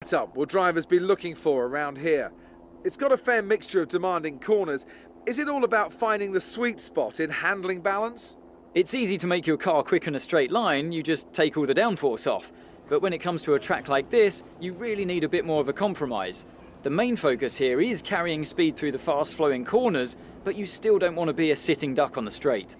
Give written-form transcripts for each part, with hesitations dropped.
picked up will drivers be looking for around here? It's got a fair mixture of demanding corners. Is it all about finding the sweet spot in handling balance? It's easy to make your car quick in a straight line, you just take all the downforce off. But when it comes to a track like this, you really need a bit more of a compromise. The main focus here is carrying speed through the fast-flowing corners, but you still don't want to be a sitting duck on the straight.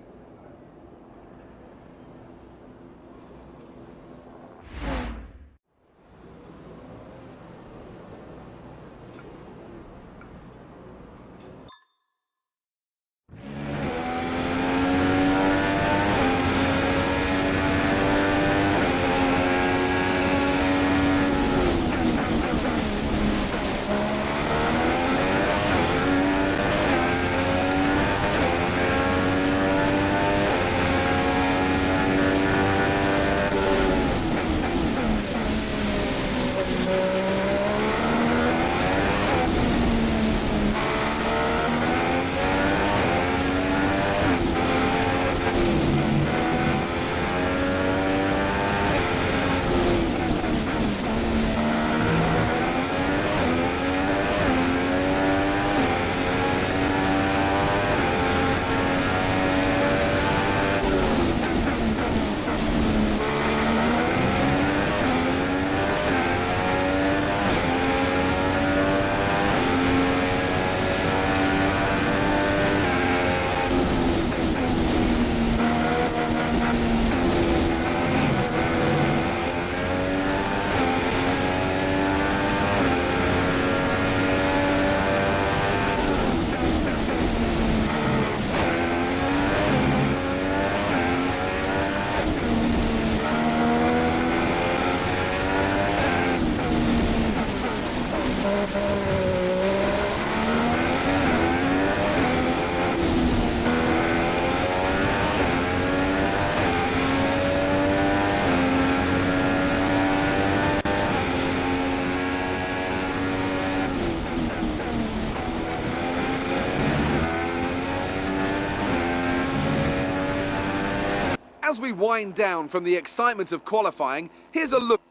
As we wind down from the excitement of qualifying, here's a look.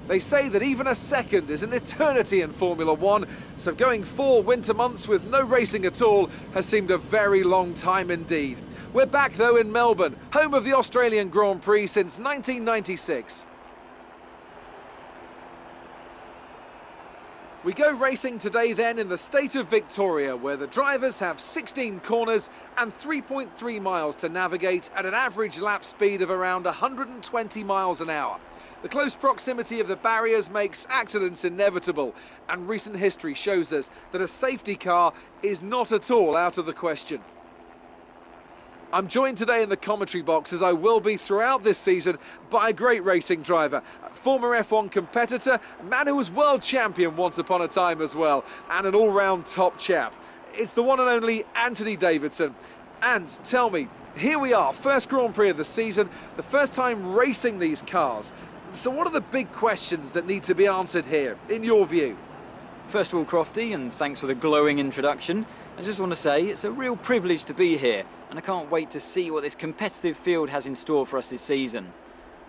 They say that even a second is an eternity in Formula One, so going 4 winter months with no racing at all has seemed a very long time indeed. We're back though in Melbourne, home of the Australian Grand Prix since 1996. We go racing today then in the state of Victoria, where the drivers have 16 corners and 3.3 miles to navigate at an average lap speed of around 120 miles an hour. The close proximity of the barriers makes accidents inevitable, and recent history shows us that a safety car is not at all out of the question. I'm joined today in the commentary box, as I will be throughout this season, by a great racing driver, a former F1 competitor, a man who was world champion once upon a time as well, and an all-round top chap. It's the one and only Anthony Davidson. And tell me, here we are, first Grand Prix of the season, the first time racing these cars. So what are the big questions that need to be answered here, in your view? First of all, Crofty, and thanks for the glowing introduction, I just want to say it's a real privilege to be here, and I can't wait to see what this competitive field has in store for us this season.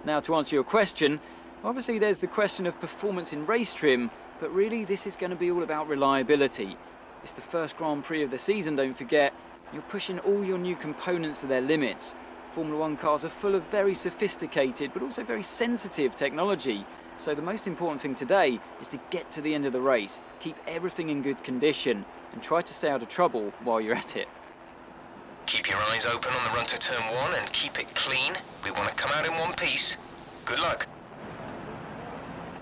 Now, to answer your question, obviously there's the question of performance in race trim, but really this is going to be all about reliability. It's the first Grand Prix of the season, don't forget. You're pushing all your new components to their limits. Formula One cars are full of very sophisticated but also very sensitive technology, So the most important thing today is to get to the end of the race, keep everything in good condition, and try to stay out of trouble while you're at it. Keep your eyes open on the run to turn 1 and keep it clean. We want to come out in one piece. Good luck.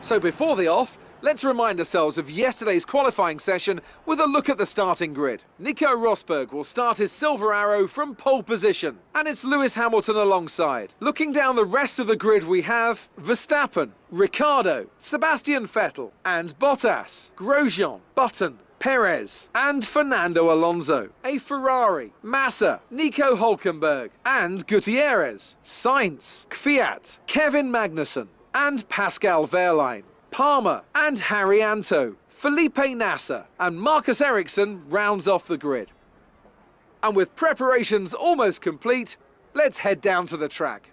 So before the off, let's remind ourselves of yesterday's qualifying session with a look at the starting grid. Nico Rosberg will start his Silver Arrow from pole position, and it's Lewis Hamilton alongside. Looking down the rest of the grid, we have Verstappen, Ricciardo, Sebastian Vettel, and Bottas, Grosjean, Button, Perez, and Fernando Alonso, a Ferrari, Massa, Nico Hulkenberg, and Gutierrez, Sainz, Kvyat, Kevin Magnussen, and Pascal Wehrlein, Palmer and Harry Anto, Felipe Nasser, and Marcus Ericsson rounds off the grid. And with preparations almost complete, let's head down to the track.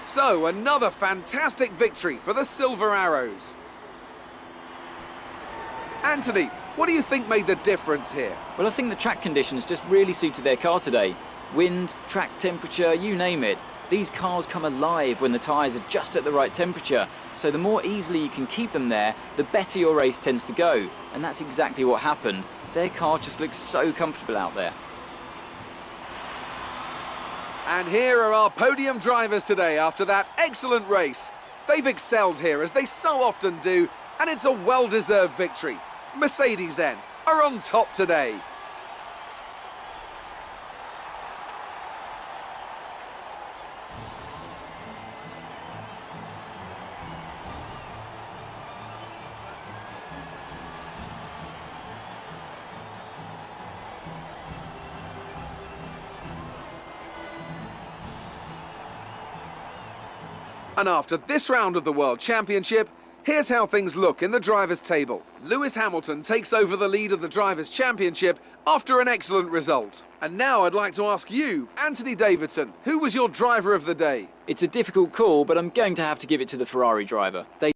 So, another fantastic victory for the Silver Arrows. Anthony, what do you think made the difference here? Well, I think the track conditions just really suited their car today. Wind, track temperature, you name it. These cars come alive when the tyres are just at the right temperature. So the more easily you can keep them there, the better your race tends to go. And that's exactly what happened. Their car just looks so comfortable out there. And here are our podium drivers today after that excellent race. They've excelled here, as they so often do, and it's a well-deserved victory. Mercedes, then, are on top today. And after this round of the World Championship, here's how things look in the drivers' table. Lewis Hamilton takes over the lead of the Drivers' Championship after an excellent result. And now I'd like to ask you, Anthony Davidson, who was your driver of the day? It's a difficult call, but I'm going to have to give it to the Ferrari driver. They